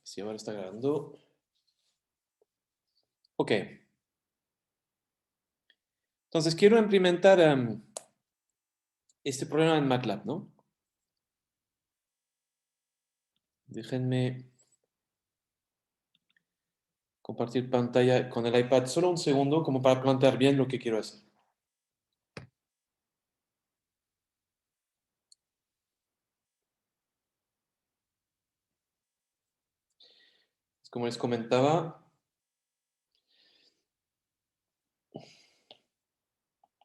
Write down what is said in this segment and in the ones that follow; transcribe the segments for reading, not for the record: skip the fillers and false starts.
Si ahora está grabando. Ok. Entonces quiero implementar este problema en MATLAB, ¿no? Déjenme compartir pantalla con el iPad solo un segundo como para plantear bien lo que quiero hacer. Como les comentaba,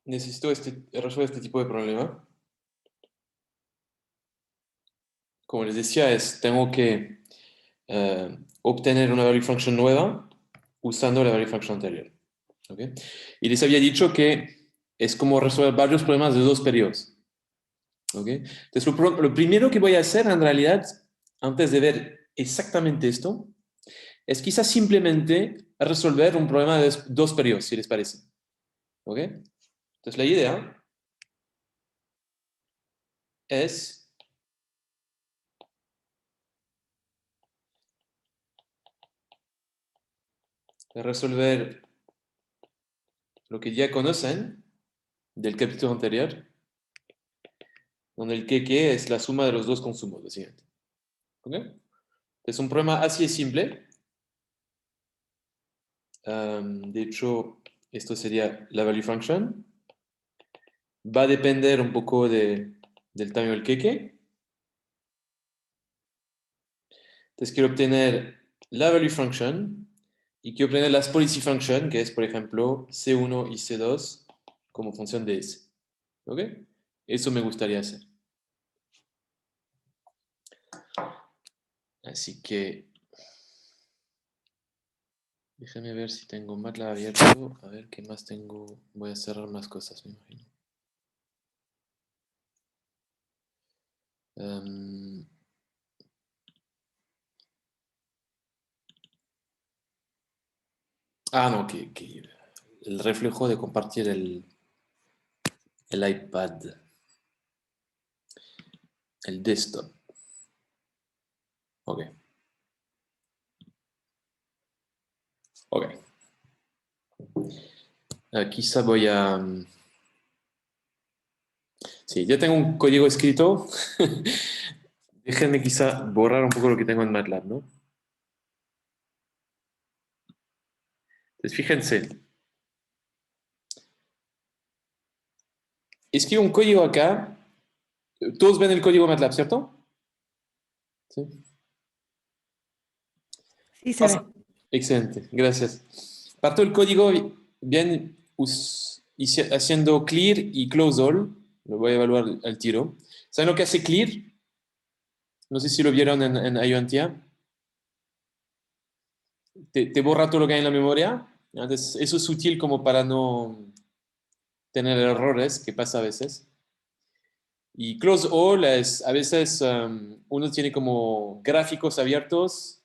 necesito resolver este tipo de problema. Como les decía, tengo que obtener una value function nueva usando la value function anterior. ¿Okay? Y les había dicho que es como resolver varios problemas de dos periodos. ¿Okay? Entonces, lo primero que voy a hacer en realidad, antes de ver exactamente esto, es quizás simplemente resolver un problema de dos periodos, si les parece. ¿Okay? Entonces, la idea es resolver lo que ya conocen del capítulo anterior, donde el que es la suma de los dos consumos, lo siguiente. ¿Okay? Es un problema así de simple. De hecho, esto sería la value function. Va a depender un poco del tamaño del queque. Entonces quiero obtener la value function y quiero obtener las policy function, que es, por ejemplo, C1 y C2 como función de S. ¿Ok? Eso me gustaría hacer. Así que déjenme ver si tengo MATLAB abierto. A ver qué más tengo. Voy a cerrar más cosas, me imagino. No, que el reflejo de compartir el iPad, el desktop. Ok. Ok. Quizá voy a... Sí, ya tengo un código escrito. Déjenme quizá borrar un poco lo que tengo en MATLAB, ¿no? Entonces, fíjense. Escribo un código acá. Todos ven el código MATLAB, ¿cierto? Sí. Sí, se ve. Excelente, gracias. Parto el código bien haciendo clear y close all. Lo voy a evaluar al tiro. ¿Saben lo que hace clear? No sé si lo vieron en Iontia. Te borra todo lo que hay en la memoria. Entonces, eso es útil como para no tener errores, que pasa a veces. Y close all es, a veces uno tiene como gráficos abiertos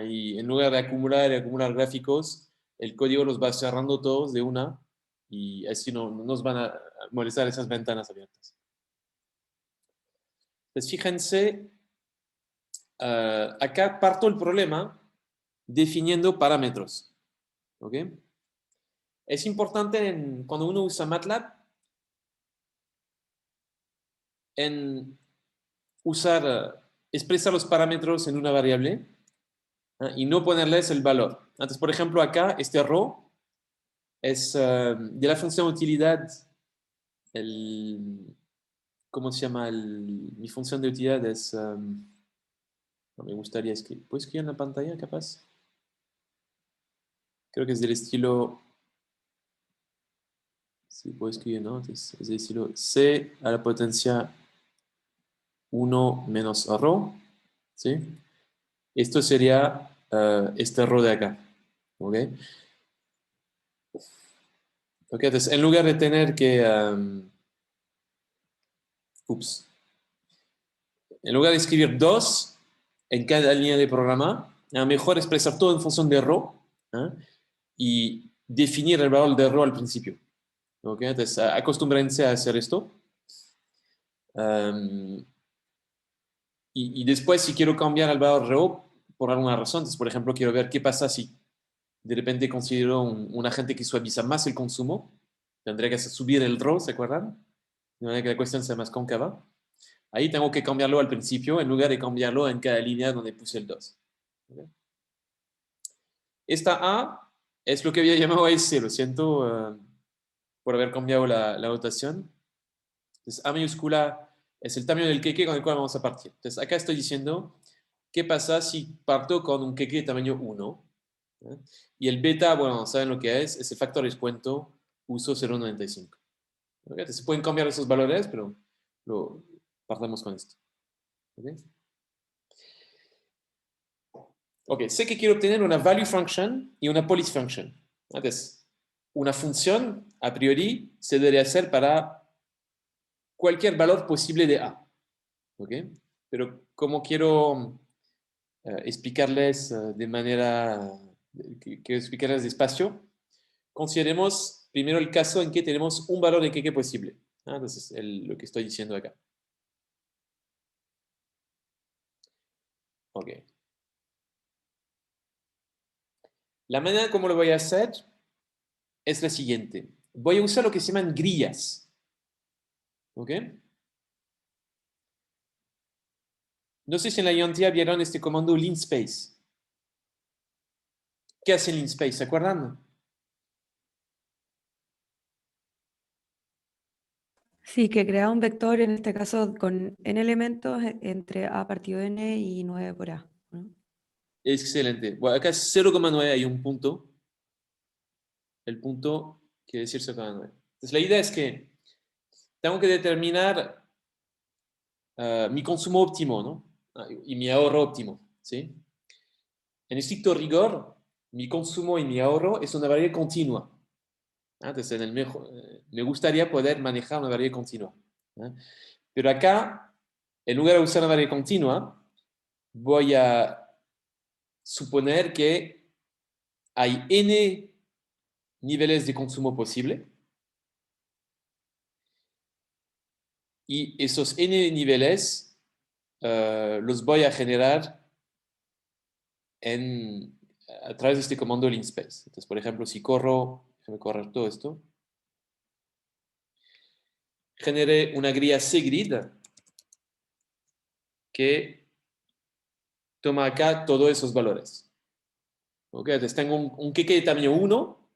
y en lugar de acumular y acumular gráficos, el código los va cerrando todos de una y así no nos van a molestar esas ventanas abiertas. Entonces, fíjense, acá parto el problema definiendo parámetros. ¿Ok? Es importante cuando uno usa MATLAB en expresar los parámetros en una variable y no ponerles el valor. Entonces, por ejemplo, acá este row es de la función utilidad, ¿cómo se llama? Mi función de utilidad es, no me gustaría escribir. ¿Puedo escribir en la pantalla, capaz? Creo que es del estilo, sí, puedo escribir, ¿no? Entonces, es del estilo C a la potencia 1 menos row, ¿sí? Esto sería este row de acá, ¿ok? Ok, entonces en lugar de tener que, en lugar de escribir 2 en cada línea de programa, es mejor expresar todo en función de row y definir el valor de row al principio. ¿Ok? Entonces acostúmbrense a hacer esto. Y después, si quiero cambiar el valor de row, por alguna razón. Entonces, por ejemplo, quiero ver qué pasa si de repente considero un agente que suaviza más el consumo. Tendría que subir el rho, ¿se acuerdan? De manera que la cuestión sea más cóncava. Ahí tengo que cambiarlo al principio en lugar de cambiarlo en cada línea donde puse el 2. ¿Okay? Esta A es lo que había llamado S, lo siento por haber cambiado la notación. Entonces, A mayúscula es el tamaño del queque con el cual vamos a partir. Entonces, acá estoy diciendo, ¿qué pasa si parto con un queque de tamaño 1? ¿Eh? Y el beta, bueno, ¿saben lo que es? Es el factor de descuento, uso 0,95. ¿Okay? Entonces, se pueden cambiar esos valores, pero partamos con esto. ¿Okay? Ok, sé que quiero obtener una value function y una policy function. Entonces, una función, a priori, se debería hacer para cualquier valor posible de A. ¿Ok? Pero como quiero explicarles de manera, quiero explicarles despacio, consideremos primero el caso en que tenemos un valor de queque posible. Entonces, lo que estoy diciendo acá. Ok. La manera como lo voy a hacer es la siguiente. Voy a usar lo que se llaman grillas. ¿Ok? No sé si en la ayudantía vieron este comando linspace. ¿Qué hace linspace? ¿Se acuerdan? Sí, que crea un vector, en este caso con n elementos entre a partido de n y 9 por a, ¿no? Excelente. Bueno, acá es 0,9, hay un punto. El punto quiere decir 0,9. Entonces, la idea es que tengo que determinar mi consumo óptimo, ¿no? Y mi ahorro óptimo, ¿sí? En estricto rigor, mi consumo y mi ahorro es una variable continua. Entonces, me gustaría poder manejar una variable continua. Pero acá, en lugar de usar una variable continua, voy a suponer que hay n niveles de consumo posible y esos n niveles los voy a generar a través de este comando linspace. Entonces, por ejemplo, si corro, déjame correr todo esto, generé una grilla cgrid que toma acá todos esos valores. ¿Okay? Entonces tengo un queque de tamaño 1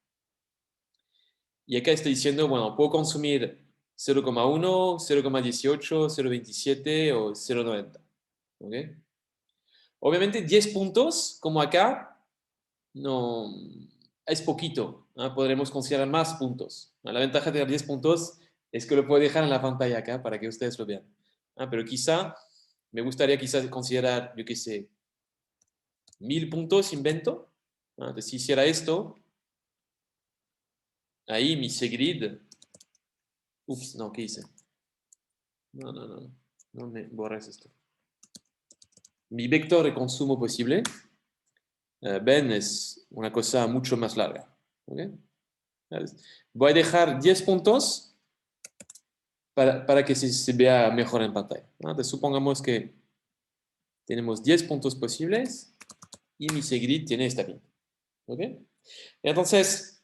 y acá estoy diciendo, bueno, puedo consumir 0,1, 0,18, 0,27 o 0,90. ¿Okay? Obviamente 10 puntos, como acá, no es poquito. ¿No? Podremos considerar más puntos. ¿No? La ventaja de tener 10 puntos es que lo puedo dejar en la pantalla acá para que ustedes lo vean. Pero quizá, me gustaría quizás considerar, yo qué sé, 1000 puntos, invento. Entonces, si hiciera esto, ahí mi segrid, ups, no, ¿qué hice? No me borres esto. Mi vector de consumo posible, ven, es una cosa mucho más larga. ¿Okay? Voy a dejar 10 puntos para que se vea mejor en pantalla. Entonces, supongamos que tenemos 10 puntos posibles y mi segrid tiene esta pinta. ¿Okay? Entonces,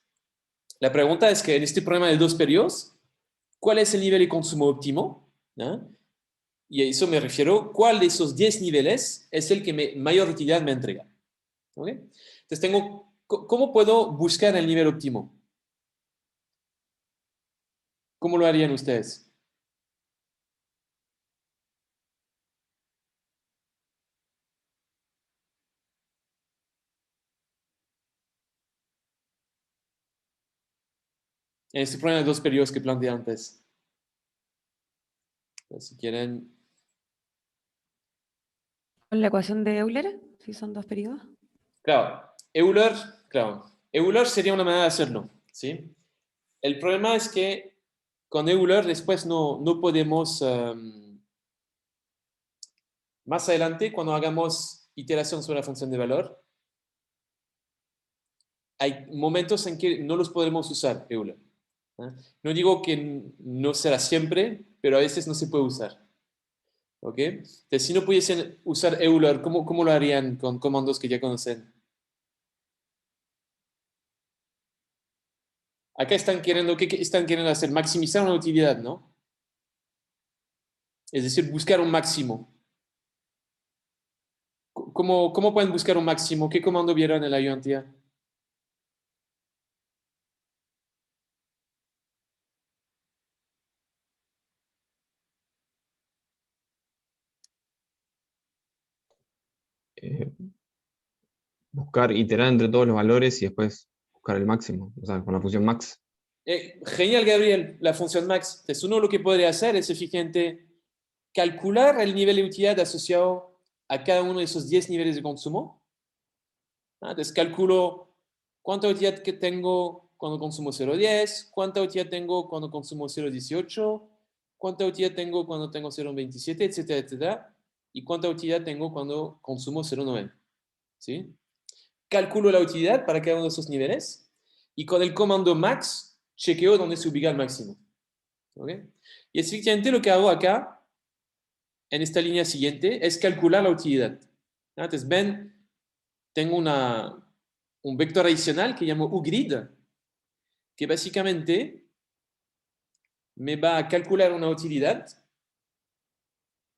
la pregunta es que en este problema de dos periodos, ¿cuál es el nivel de consumo óptimo? ¿No? Y a eso me refiero, ¿cuál de esos 10 niveles es el que mayor utilidad me entrega? ¿Okay? Entonces, ¿cómo puedo buscar el nivel óptimo? ¿Cómo lo harían ustedes? En este problema de dos periodos que planteé antes. Entonces, si quieren, Con la ecuación de Euler, si son dos periodos. Euler, claro, Euler sería una manera de hacerlo, ¿sí? El problema es que con Euler después no podemos, más adelante, cuando hagamos iteración sobre la función de valor, hay momentos en que no los podremos usar, Euler. ¿Eh? No digo que no será siempre, pero a veces no se puede usar. ¿Ok? Entonces, si no pudiesen usar Euler, ¿cómo lo harían con comandos que ya conocen? Acá están queriendo, ¿qué están queriendo hacer? Maximizar una utilidad, ¿no? Es decir, buscar un máximo. ¿Cómo pueden buscar un máximo? ¿Qué comando vieron en la ayudantía? Eh, buscar, iterar entre todos los valores y después buscar el máximo, o sea, con la función max. Genial, Gabriel, la función max. Entonces, uno lo que podría hacer es, efectivamente, calcular el nivel de utilidad asociado a cada uno de esos 10 niveles de consumo. Entonces, calculo cuánta utilidad que tengo cuando consumo 0,10, cuánta utilidad tengo cuando consumo 0,18, cuánta utilidad tengo cuando tengo 0,27, etcétera, etcétera, y cuánta utilidad tengo cuando consumo 0,9. ¿Sí? Calculo la utilidad para cada uno de esos niveles y con el comando max chequeo dónde se ubica el máximo. ¿Ok? Y efectivamente lo que hago acá, en esta línea siguiente, es calcular la utilidad. Entonces, ven, tengo un vector adicional que llamo ugrid, que básicamente me va a calcular una utilidad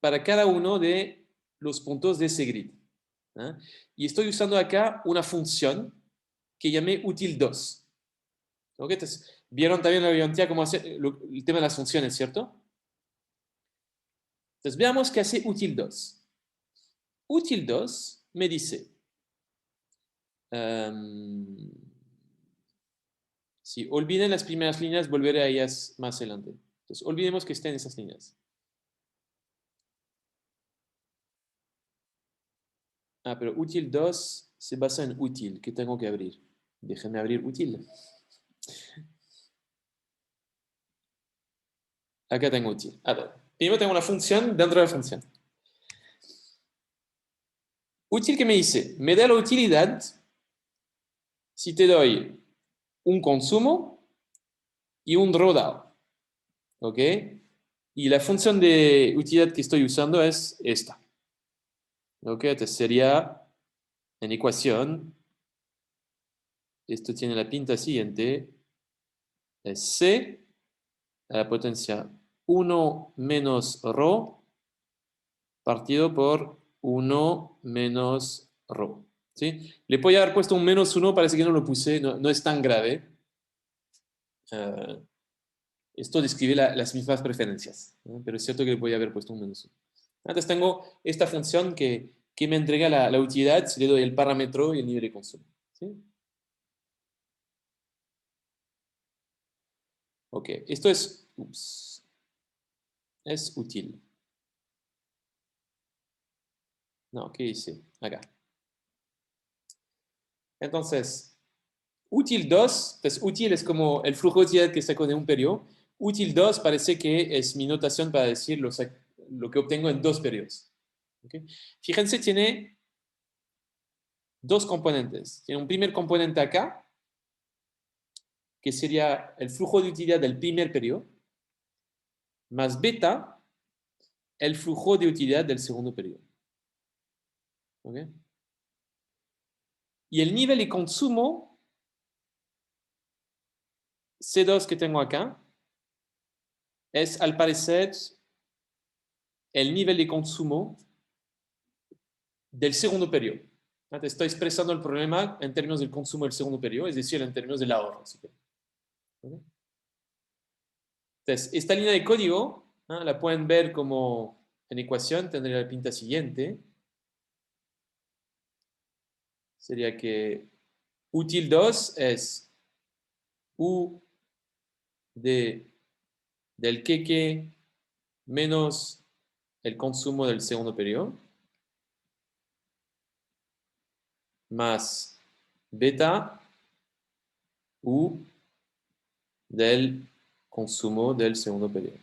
para cada uno de los puntos de ese grid. ¿Ah? Y estoy usando acá una función que llamé util2. ¿Ok? Entonces, vieron también la biología cómo hacer el tema de las funciones, ¿cierto? Entonces, veamos qué hace util2. Util2 me dice, um, si olviden las primeras líneas, volveré a ellas más adelante. Entonces, olvidemos que estén esas líneas. Pero util2 se basa en útil, que tengo que abrir. Déjenme abrir útil. Acá tengo útil. A ver, primero tengo una función dentro de la función. Útil que me dice, me da la utilidad si te doy un consumo y un drawdown. ¿Ok? Y la función de utilidad que estoy usando es esta. ¿Ok? Entonces sería en ecuación, esto tiene la pinta siguiente, es C a la potencia 1 menos ρ partido por 1 menos ρ. ¿Sí? Le podía haber puesto un menos 1, parece que no lo puse, no es tan grave. Esto describe las mismas preferencias, ¿no? Pero es cierto que le podía haber puesto un menos 1. Entonces tengo esta función que me entrega la utilidad si le doy el parámetro y el nivel de consumo. ¿Sí? Ok, esto es útil. No, ¿qué dice? Acá. Entonces, útil2, pues útil es como el flujo de utilidad que saco de un periodo. Útil2 parece que es mi notación para decir lo que obtengo en dos periodos. ¿Ok? Fíjense, tiene dos componentes. Tiene un primer componente acá, que sería el flujo de utilidad del primer periodo, más beta, el flujo de utilidad del segundo periodo. ¿Ok? Y el nivel de consumo C2 que tengo acá es, al parecer, el nivel de consumo del segundo periodo. Estoy expresando el problema en términos del consumo del segundo periodo, es decir, en términos del ahorro. ¿Ok? Entonces, esta línea de código, ¿no? La pueden ver como en ecuación, tendría la pinta siguiente. Sería que útil2 es U del queque menos el consumo del segundo periodo, más beta U del consumo del segundo periodo.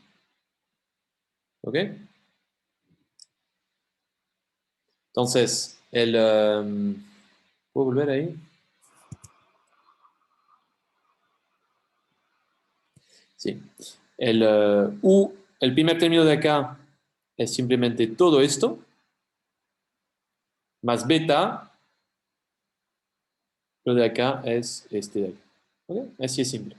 ¿Ok? Entonces, ¿puedo volver ahí? Sí. El U, el primer término de acá es simplemente todo esto, más beta, lo de acá es este de acá. ¿Ok? Así es simple.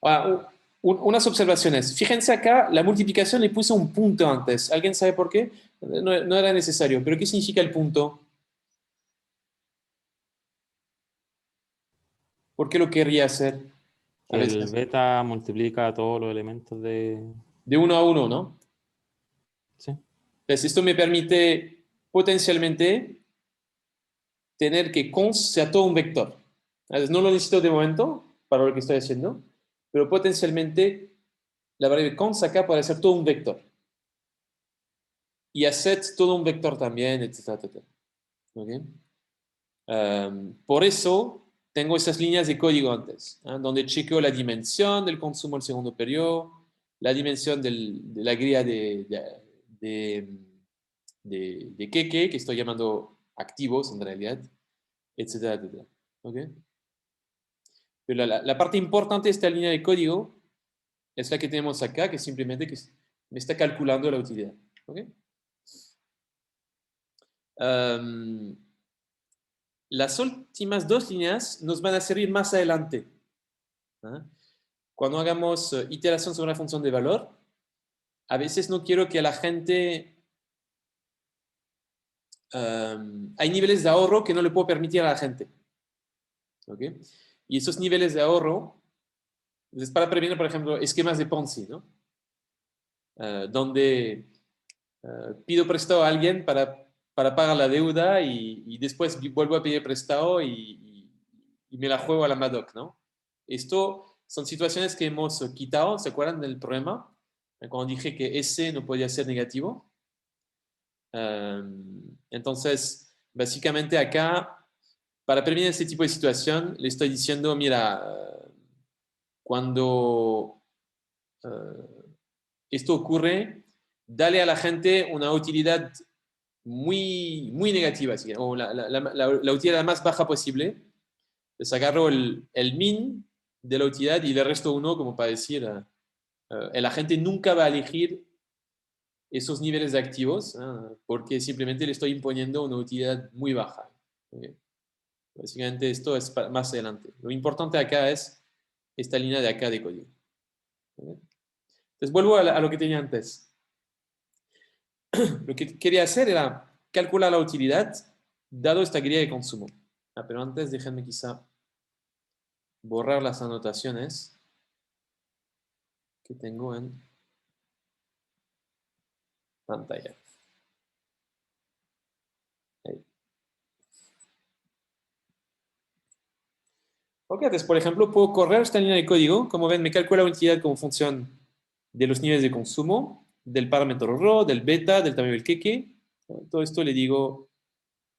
Ahora, unas observaciones. Fíjense acá, la multiplicación le puse un punto antes. ¿Alguien sabe por qué? No era necesario, pero ¿qué significa el punto? ¿Por qué lo querría hacer? A Que el veces. beta multiplica todos los elementos de... De 1 a 1, ¿no? Sí. Entonces, esto me permite potencialmente tener que cons sea todo un vector. Entonces, no lo necesito de momento para lo que estoy haciendo, pero potencialmente la variable cons acá puede ser todo un vector. Y a set todo un vector también, etcétera, etcétera. ¿Okay? Por eso tengo esas líneas de código antes, donde chequeo la dimensión del consumo al segundo periodo, la dimensión de la guía de Keke, que estoy llamando activos en realidad, etcétera, etcétera. ¿Okay? Pero la parte importante de esta línea de código es la que tenemos acá, que simplemente que me está calculando la utilidad. ¿Okay? Las últimas dos líneas nos van a servir más adelante. ¿Ah? Cuando hagamos iteración sobre una función de valor, a veces no quiero que la gente... hay niveles de ahorro que no le puedo permitir a la gente. ¿Okay? Y esos niveles de ahorro es para prevenir, por ejemplo, esquemas de Ponzi, ¿no? Donde pido prestado a alguien para pagar la deuda y después vuelvo a pedir prestado y me la juego a la Madoc, ¿no? Esto son situaciones que hemos quitado, ¿se acuerdan del problema? Cuando dije que S no podía ser negativo. Entonces, básicamente acá, para prevenir este tipo de situación, le estoy diciendo, mira, cuando esto ocurre, dale a la gente una utilidad muy, muy negativa, o la utilidad más baja posible. Les agarro el min de la utilidad y le resto uno como para decir, el agente nunca va a elegir esos niveles de activos porque simplemente le estoy imponiendo una utilidad muy baja. ¿Okay? Básicamente esto es más adelante. Lo importante acá es esta línea de acá de código. ¿Okay? Entonces vuelvo a lo que tenía antes. Lo que quería hacer era calcular la utilidad dado esta guía de consumo. Pero antes déjenme quizá borrar las anotaciones que tengo en pantalla. Ahí. Ok, entonces por ejemplo puedo correr esta línea de código. Como ven, me calcula la utilidad como función de los niveles de consumo, del parámetro ρ, del beta, del tamaño del queque. Todo esto le digo,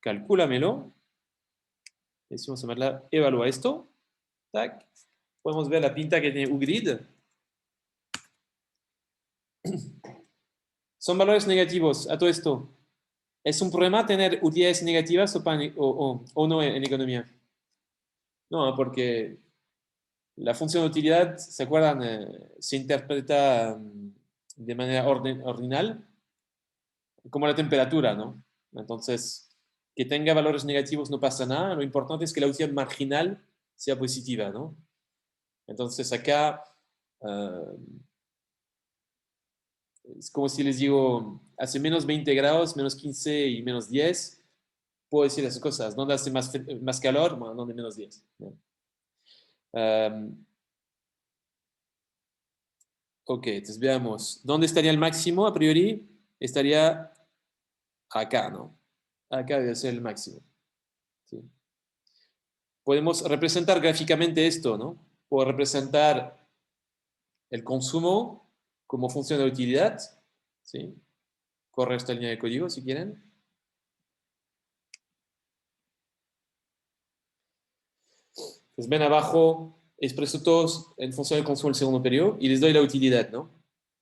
calcúlamelo. Decimos evalúa esto. Tac. Podemos ver la pinta que tiene UGRID. Son valores negativos a todo esto. ¿Es un problema tener utilidades negativas o no en economía? No, porque la función de utilidad, ¿se acuerdan? Se interpreta de manera ordinal como la temperatura, ¿no? Entonces, que tenga valores negativos no pasa nada. Lo importante es que la utilidad marginal sea positiva, ¿no? Entonces, acá es como si les digo, hace menos 20 grados, menos 15 y menos 10. Puedo decir esas cosas. ¿Dónde hace más calor? Bueno, ¿dónde menos 10? Ok, entonces veamos. ¿Dónde estaría el máximo a priori? Estaría acá, ¿no? Acá debe ser el máximo. ¿Sí? Podemos representar gráficamente esto, ¿no? Puedo representar el consumo como función de utilidad. ¿Sí? Corre esta línea de código si quieren. Pues ven abajo, expreso todos en función del consumo del segundo periodo y les doy la utilidad, ¿no?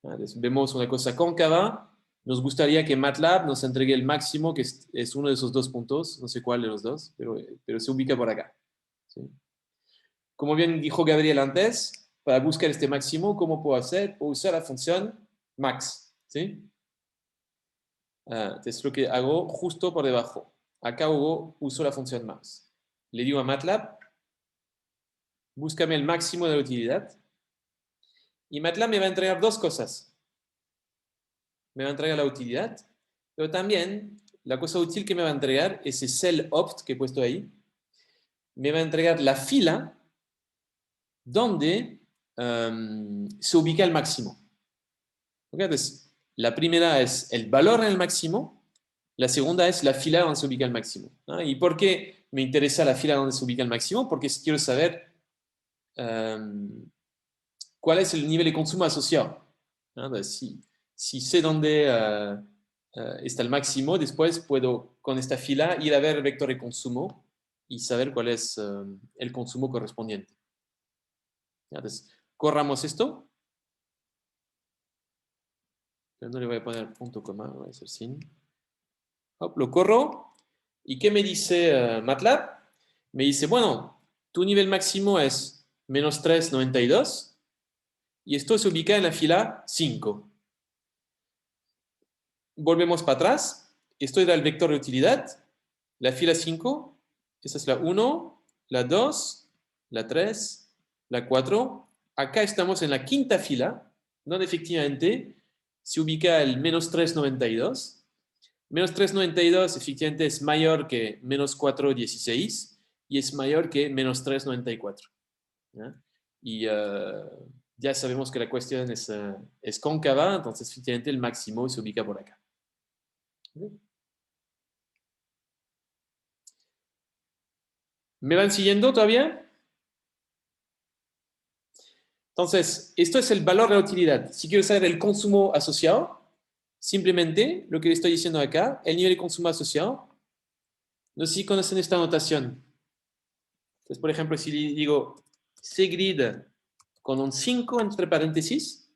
Entonces, vemos una cosa cóncava. Nos gustaría que MATLAB nos entregue el máximo, que es uno de esos dos puntos, no sé cuál de los dos, pero se ubica por acá. ¿Sí? Como bien dijo Gabriel antes, para buscar este máximo, ¿cómo puedo hacer? Puedo usar la función max, ¿sí? Entonces lo que hago justo por debajo. Acá uso la función max. Le digo a MATLAB, búscame el máximo de la utilidad. Y MATLAB me va a entregar dos cosas. Me va a entregar la utilidad, pero también la cosa útil que me va a entregar, ese cell opt que he puesto ahí, me va a entregar la fila donde se ubica el máximo. ¿Okay? Entonces, la primera es el valor en el máximo, la segunda es la fila donde se ubica el máximo. ¿No? ¿Y por qué me interesa la fila donde se ubica el máximo? Porque quiero saber cuál es el nivel de consumo asociado. ¿No? Entonces, si sé dónde está el máximo, después puedo con esta fila ir a ver el vector de consumo y saber cuál es el consumo correspondiente. Entonces, corramos esto. Pero no le voy a poner punto coma, voy a hacer sin. Hop, lo corro. ¿Y qué me dice MATLAB? Me dice, bueno, tu nivel máximo es menos 3,92 y esto se ubica en la fila 5. Volvemos para atrás. Esto era el vector de utilidad. La fila 5, esa es la 1, la 2, la 3, la 4. Acá estamos en la quinta fila, donde efectivamente se ubica el menos 3,92. Menos 3,92 efectivamente es mayor que menos 4,16 y es mayor que menos 3,94. ¿Ya? Y ya sabemos que la cuestión es cóncava, entonces efectivamente el máximo se ubica por acá. ¿Me van siguiendo todavía? Entonces, esto es el valor de la utilidad. Si quiero saber el consumo asociado, simplemente lo que le estoy diciendo acá, el nivel de consumo asociado, no sé si conocen esta notación. Entonces, por ejemplo, si digo cgrid con un 5 entre paréntesis,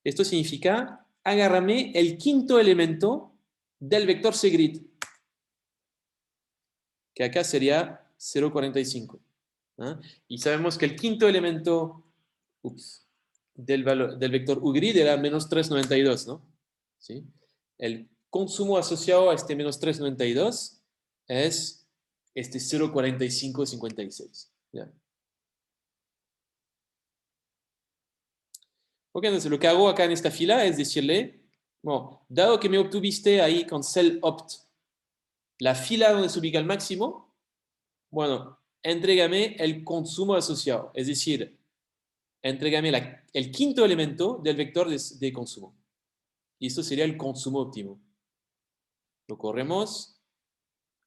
esto significa agárrame el quinto elemento del vector cgrid, que acá sería 0,45. ¿Ah? Y sabemos que el quinto elemento del vector ugrid era menos 3,92, ¿no? ¿Sí? El consumo asociado a este menos 3,92 es este 0,4556. ¿Ya? Ok, entonces lo que hago acá en esta fila es decirle, bueno, dado que me obtuviste ahí con cell opt la fila donde se ubica el máximo, bueno, entrégame el consumo asociado, es decir, entrégame el quinto elemento del vector de consumo. Y esto sería el consumo óptimo. Lo corremos,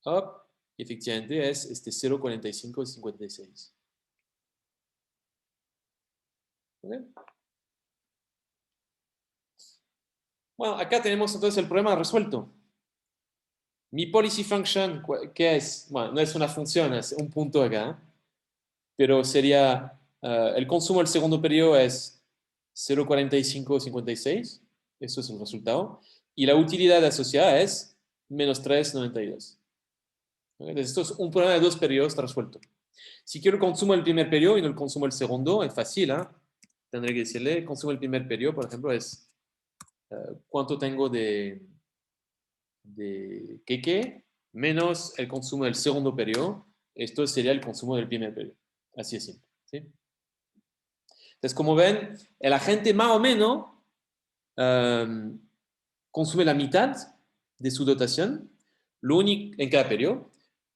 up, y efectivamente es este 0,4556. ¿Okay? Bueno, acá tenemos entonces el problema resuelto. Mi policy function, ¿qué es? Bueno, no es una función, es un punto acá. Pero sería, el consumo del segundo periodo es 0,4556. Eso es el resultado. Y la utilidad asociada es menos 3,92. Entonces, esto es un problema de dos periodos resuelto. Si quiero el consumo del primer periodo y no el consumo del segundo, es fácil. Tendré que decirle, el consumo del primer periodo, por ejemplo, es cuánto tengo de qué menos el consumo del segundo periodo. Esto sería el consumo del primer periodo. Así es simple. ¿Sí? Entonces, como ven, el agente más o menos consume la mitad de su dotación en cada periodo.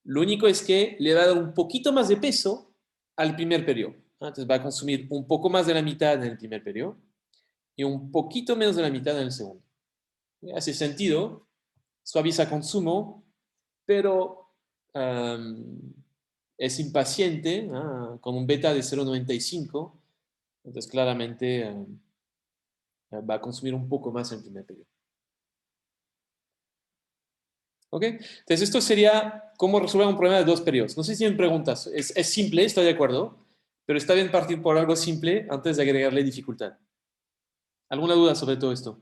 Lo único es que le va a dar un poquito más de peso al primer periodo. Entonces va a consumir un poco más de la mitad en el primer periodo y un poquito menos de la mitad en el segundo. Hace sentido, suaviza consumo, pero es impaciente, con un beta de 0,95, entonces claramente va a consumir un poco más en el primer periodo. ¿Ok? Entonces esto sería cómo resolver un problema de dos periodos. No sé si tienen preguntas. Es simple, estoy de acuerdo, pero está bien partir por algo simple antes de agregarle dificultad. ¿Alguna duda sobre todo esto?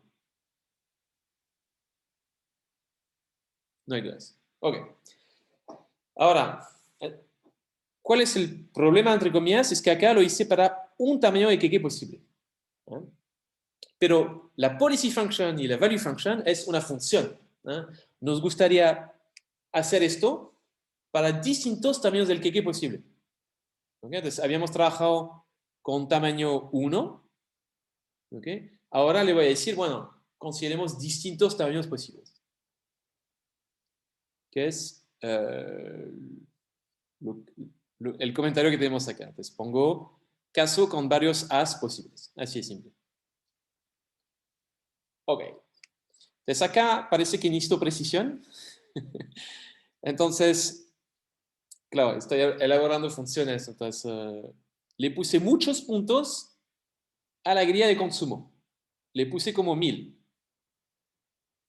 No hay dudas. Ok. Ahora, ¿cuál es el problema, entre comillas? Es que acá lo hice para un tamaño de KK posible. Pero la policy function y la value function es una función. Nos gustaría hacer esto para distintos tamaños del KK posible. ¿Okay? Entonces, habíamos trabajado con tamaño 1. ¿Okay? Ahora le voy a decir, bueno, consideremos distintos tamaños posibles. Que es el comentario que tenemos acá. Entonces, pongo caso con varios A's posibles. Así es simple. Ok. Entonces, acá parece que necesito precisión. Entonces, claro, estoy elaborando funciones. Entonces, le puse muchos puntos a la grilla de consumo. Le puse como 1000.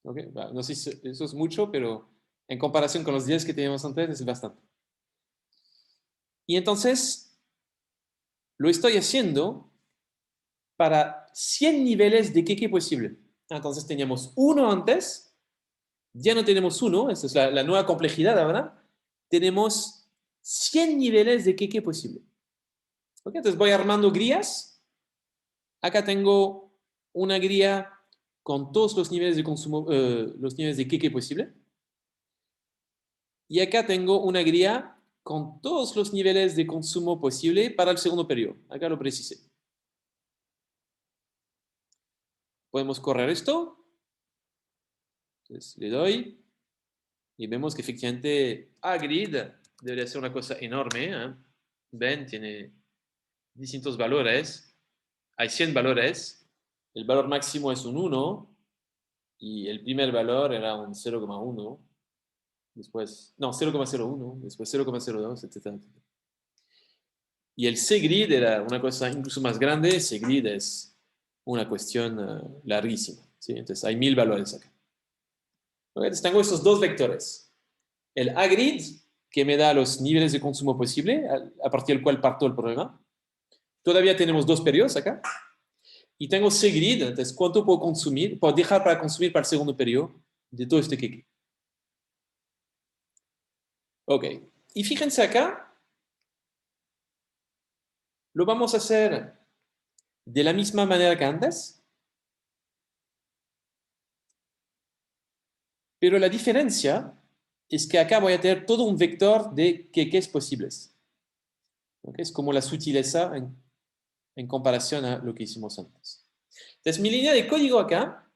¿Okay? No sé si eso es mucho, pero en comparación con los 10 que teníamos antes es bastante. Y entonces, lo estoy haciendo para 100 niveles de KK posible. Entonces teníamos 1 antes, ya no tenemos 1, esa es la nueva complejidad ahora. Tenemos 100 niveles de KK posible. ¿Okay? Entonces voy armando grillas. Acá tengo una grilla con todos los niveles de consumo, los niveles de KK posible. Y acá tengo una grilla con todos los niveles de consumo posible para el segundo periodo. Acá lo precisé. Podemos correr esto. Entonces le doy. Y vemos que efectivamente grid debería ser una cosa enorme. Ven, tiene distintos valores. Hay 100 valores. El valor máximo es un 1. Y el primer valor era un 0,1. Después, no, 0,01. Después 0,02, etc. Y el cgrid era una cosa incluso más grande. Cgrid es una cuestión larguísima. ¿Sí? Entonces hay 1000 valores acá. Entonces tengo estos dos vectores. El agrid, que me da los niveles de consumo posible, a partir del cual parto el problema. Todavía tenemos 2 periodos acá. Y tengo cgrid, entonces, ¿cuánto puedo consumir? Puedo dejar para consumir para el segundo periodo de todo este KK. Ok. Y fíjense acá. Lo vamos a hacer de la misma manera que antes. Pero la diferencia es que acá voy a tener todo un vector de KKs posibles. ¿Okay? Es como la sutileza en comparación a lo que hicimos antes. Entonces, mi línea de código acá,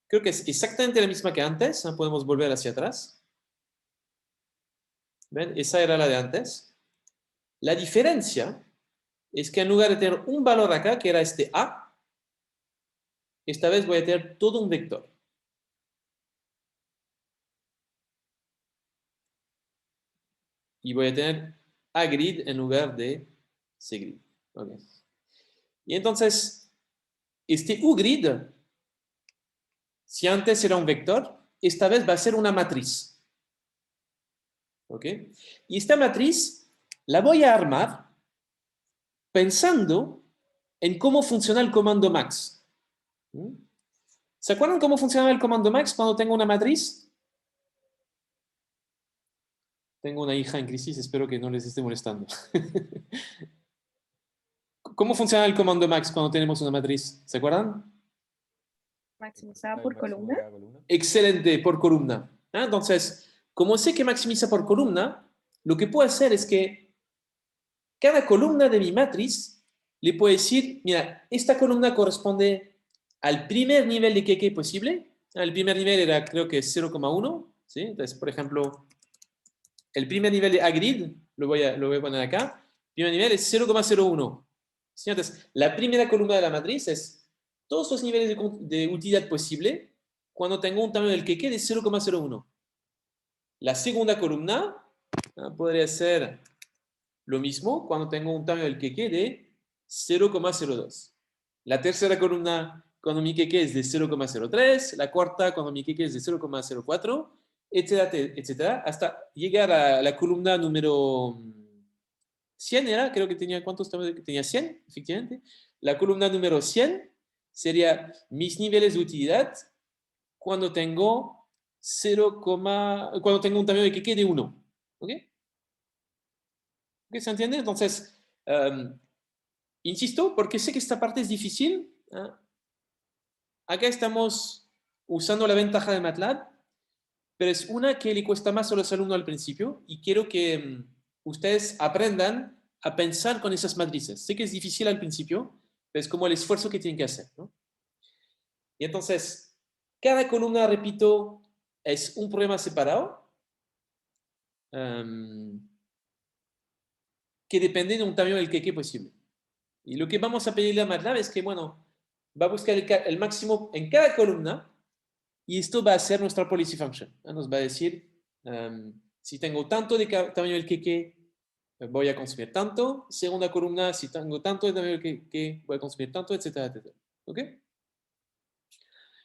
creo que es exactamente la misma que antes. Podemos volver hacia atrás. ¿Ven? Esa era la de antes. La diferencia es que en lugar de tener un valor acá, que era este A, esta vez voy a tener todo un vector. Y voy a tener agrid en lugar de cgrid. Okay. Y entonces, este ugrid, si antes era un vector, esta vez va a ser una matriz. ¿Ok? Y esta matriz la voy a armar pensando en cómo funciona el comando max. ¿Se acuerdan cómo funcionaba el comando max cuando tengo una matriz? Tengo una hija en crisis, espero que no les esté molestando. ¿Cómo funciona el comando max cuando tenemos una matriz? ¿Se acuerdan? Maximizada por columna. Excelente, por columna. Entonces, como sé que maximiza por columna, lo que puedo hacer es que cada columna de mi matriz le puedo decir, mira, esta columna corresponde al primer nivel de KK posible. El primer nivel era, creo que 0,1. ¿Sí? Entonces, por ejemplo, el primer nivel de agrid, lo voy a poner acá. El primer nivel es 0,01. ¿Sí? Entonces, la primera columna de la matriz es todos los niveles de utilidad posible cuando tengo un tamaño del KK de 0,01. La segunda columna podría ser lo mismo cuando tengo un tamaño del KK de 0,02. La tercera columna cuando mi KK es de 0,03. La cuarta cuando mi KK es de 0,04, etcétera, etcétera, hasta llegar a la columna número 100 era, creo que tenía, ¿cuántos tamaños? Tenía 100, efectivamente. La columna número 100 sería mis niveles de utilidad cuando tengo cuando tengo un tamaño de KK de 1. ¿Ok? ¿Ok? ¿Se entiende? Entonces, insisto, porque sé que esta parte es difícil. acá estamos usando la ventaja de MATLAB, pero es una que le cuesta más a los alumnos al principio y quiero que ustedes aprendan a pensar con esas matrices. Sé que es difícil al principio, pero es como el esfuerzo que tienen que hacer, ¿no? Y entonces, cada columna, repito, es un problema separado que depende de un tamaño del que posible. Y lo que vamos a pedirle a MATLAB es que, bueno, va a buscar el máximo en cada columna y esto va a ser nuestra policy function. Nos va a decir, si tengo tanto de tamaño del que voy a consumir tanto. Segunda columna, si tengo tanto de tamaño del que voy a consumir tanto, etcétera, etcétera. ¿Ok?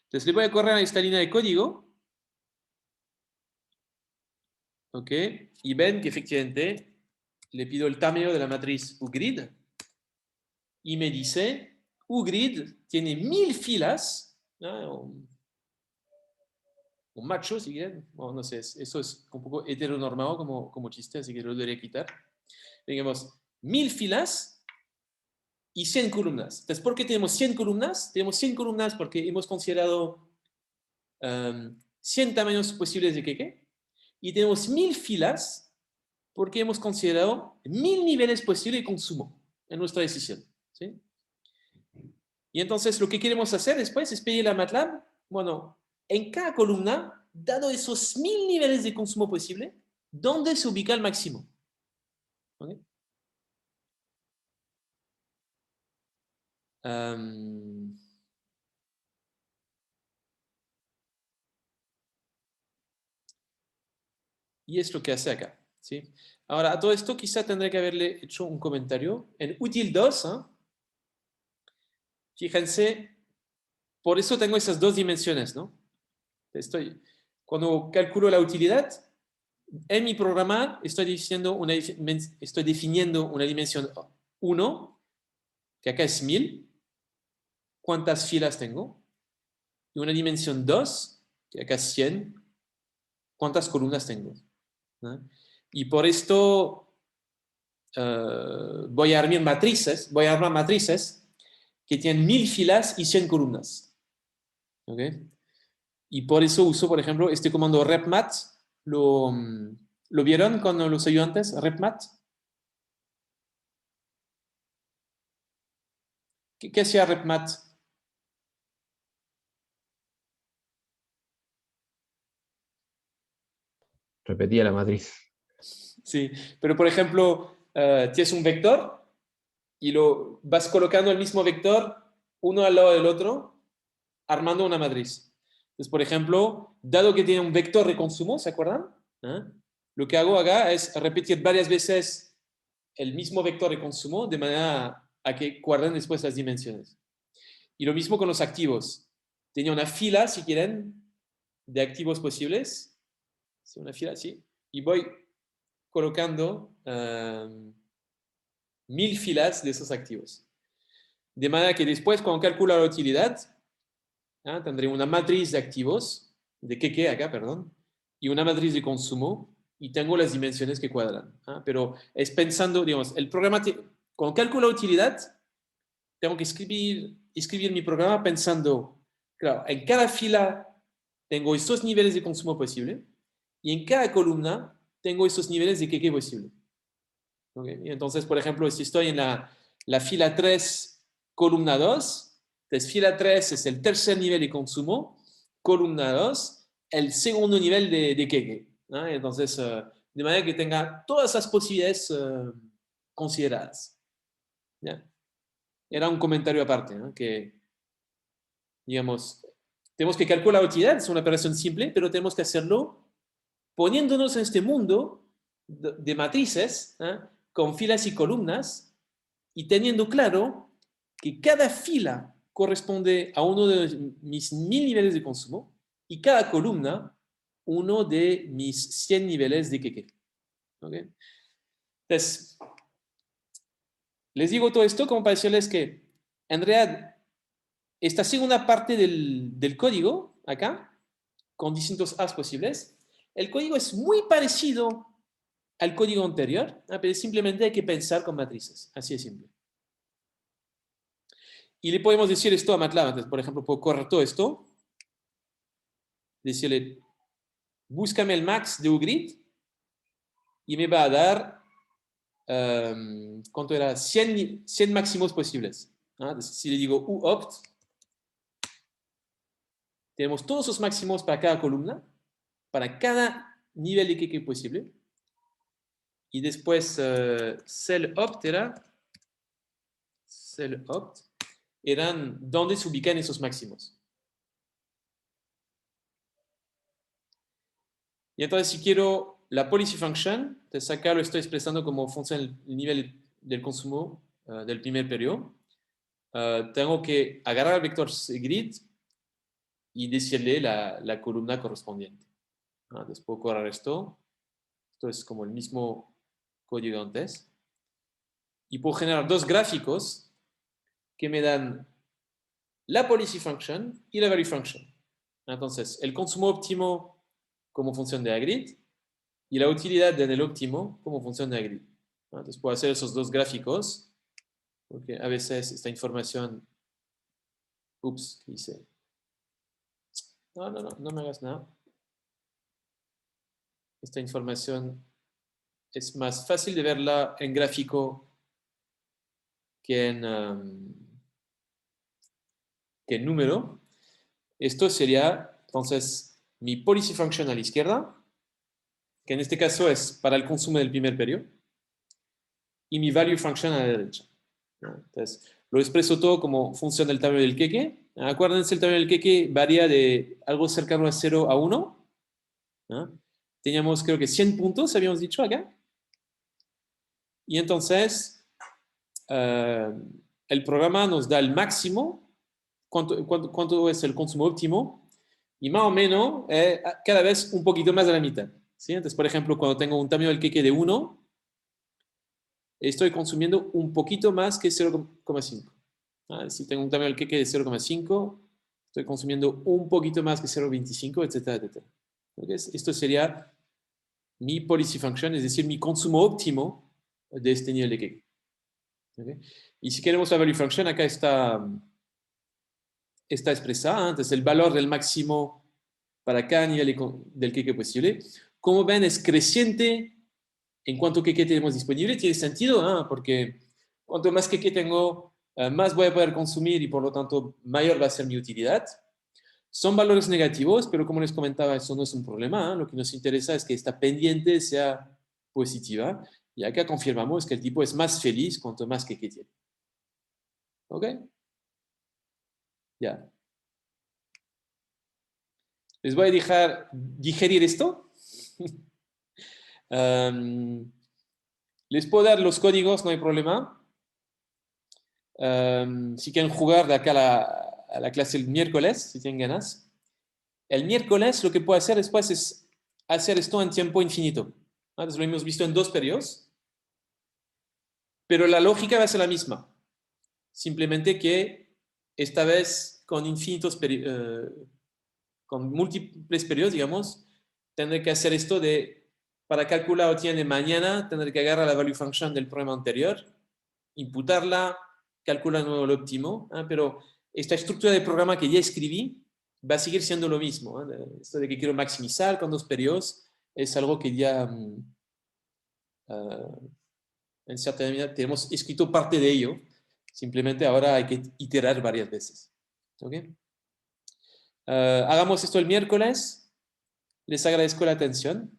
Entonces le voy a correr a esta línea de código. ¿Ok? Y ven que efectivamente le pido el tamaño de la matriz UGRID y me dice, UGRID tiene 1000 filas, ¿no? Un macho, si quieren, bueno, no sé, eso es un poco heteronormado como chiste, así que lo debería quitar. Digamos, 1000 filas y 100 columnas. Entonces, ¿por qué tenemos 100 columnas? Tenemos 100 columnas porque hemos considerado 100 tamaños posibles de queque y tenemos 1000 filas porque hemos considerado 1000 niveles posibles de consumo en nuestra decisión. ¿Sí? Y entonces lo que queremos hacer después es pedirle a MATLAB, bueno, en cada columna, dado esos 1000 niveles de consumo posible, ¿dónde se ubica el máximo? ¿Okay? Y es lo que hace acá. ¿Sí? Ahora, a todo esto quizá tendré que haberle hecho un comentario. En útil 2, fíjense, por eso tengo esas dos dimensiones, ¿no? Cuando calculo la utilidad, en mi programa estoy definiendo una dimensión 1, que acá es 1000. ¿Cuántas filas tengo? Y una dimensión 2, que acá es 100. ¿Cuántas columnas tengo? ¿No? Y por esto voy a armar matrices que tienen 1000 filas y 100 columnas. ¿Ok? Y por eso uso, por ejemplo, este comando repmat. ¿Lo vieron con los ayudantes? Repmat. ¿Qué hacía repmat? Repetía la matriz. Sí, pero por ejemplo, tienes un vector y lo vas colocando el mismo vector uno al lado del otro, armando una matriz. Entonces, por ejemplo, dado que tiene un vector de consumo, ¿se acuerdan? Lo que hago acá es repetir varias veces el mismo vector de consumo de manera a que guarden después las dimensiones. Y lo mismo con los activos. Tenía una fila, si quieren, de activos posibles. Sí, una fila, sí. Y voy colocando 1000 filas de esos activos. De manera que después, cuando calculo la utilidad, tendré una matriz de activos, de qué acá, perdón, y una matriz de consumo, y tengo las dimensiones que cuadran. Pero es pensando, digamos, el programa, cuando calculo la utilidad, tengo que escribir mi programa pensando, claro, en cada fila tengo estos niveles de consumo posible, y en cada columna tengo esos niveles de qué posible. ¿Okay? Y entonces, por ejemplo, si estoy en la fila 3, columna 2, entonces fila 3 es el tercer nivel de consumo, columna 2, el segundo nivel de queque. ¿No? Entonces, de manera que tenga todas las posibilidades consideradas. ¿Ya? Era un comentario aparte, ¿no? Que, digamos, tenemos que calcular la utilidad, es una operación simple, pero tenemos que hacerlo poniéndonos en este mundo de matrices, con filas y columnas, y teniendo claro que cada fila corresponde a uno de mis 1000 niveles de consumo y cada columna uno de mis 100 niveles de queque. ¿Okay? Entonces, les digo todo esto como para decirles que en realidad esta segunda parte del código, acá, con distintos As posibles, el código es muy parecido al código anterior, pero simplemente hay que pensar con matrices, así de simple. Y le podemos decir esto a MATLAB. Entonces, por ejemplo, puedo correr todo esto. Decirle, búscame el max de UGrid y me va a dar, ¿cuánto era? 100 máximos posibles. Entonces, si le digo uopt, tenemos todos los máximos para cada columna, para cada nivel de KK posible. Y después CellOpt eran dónde se ubican esos máximos. Y entonces si quiero la policy function, entonces acá lo estoy expresando como funciona el nivel del consumo del primer periodo. Tengo que agarrar el vector grid y decirle la columna correspondiente. Entonces puedo correr esto. Esto es como el mismo código antes. Y puedo generar dos gráficos que me dan la policy function y la value function. Entonces, el consumo óptimo como función de agrid y la utilidad del óptimo como función de agrid. Entonces, puedo hacer esos dos gráficos porque a veces esta información... Ups, ¿qué hice? No me hagas nada. Esta información es más fácil de verla en gráfico que en número. Esto sería, entonces, mi policy function a la izquierda, que en este caso es para el consumo del primer periodo, y mi value function a la derecha. Entonces, lo expreso todo como función del tamaño del queque. Acuérdense, el tamaño del queque varía de algo cercano a 0 a 1. Teníamos, creo que 100 puntos, habíamos dicho acá. Y entonces, el programa nos da el máximo, cuánto es el consumo óptimo, y más o menos cada vez un poquito más de la mitad. ¿Sí? Entonces, por ejemplo, cuando tengo un tamaño del queque de 1, estoy consumiendo un poquito más que 0,5. Si tengo un tamaño del queque de 0,5, estoy consumiendo un poquito más que 0,25, etcétera, etcétera. Entonces, esto sería mi policy function, es decir, mi consumo óptimo de este nivel de queque. ¿Okay? Y si queremos la value function, acá está expresada. Entonces, el valor del máximo para cada nivel del queque posible. Como ven, es creciente en cuanto queque tenemos disponible. Tiene sentido, porque cuanto más queque tengo, más voy a poder consumir y por lo tanto mayor va a ser mi utilidad. Son valores negativos, pero como les comentaba, eso no es un problema. Lo que nos interesa es que esta pendiente sea positiva. Y acá confirmamos que el tipo es más feliz cuanto más queque tiene. ¿Ok? Ya. Les voy a dejar digerir esto. Les puedo dar los códigos, no hay problema. Si quieren jugar de acá a la clase el miércoles, si tienen ganas. El miércoles lo que puedo hacer después es hacer esto en tiempo infinito. Entonces lo hemos visto en 2 periodos. Pero la lógica va a ser la misma. Simplemente que esta vez con infinitos con múltiples periodos, digamos, tendré que hacer esto para calcular o tiene mañana, tendré que agarrar la value function del programa anterior, imputarla, calcular de nuevo el óptimo, pero esta estructura de programa que ya escribí va a seguir siendo lo mismo. Esto de que quiero maximizar con 2 periodos es algo que ya en cierta medida tenemos escrito parte de ello, simplemente ahora hay que iterar varias veces. ¿Okay? Hagamos esto el miércoles. Les agradezco la atención.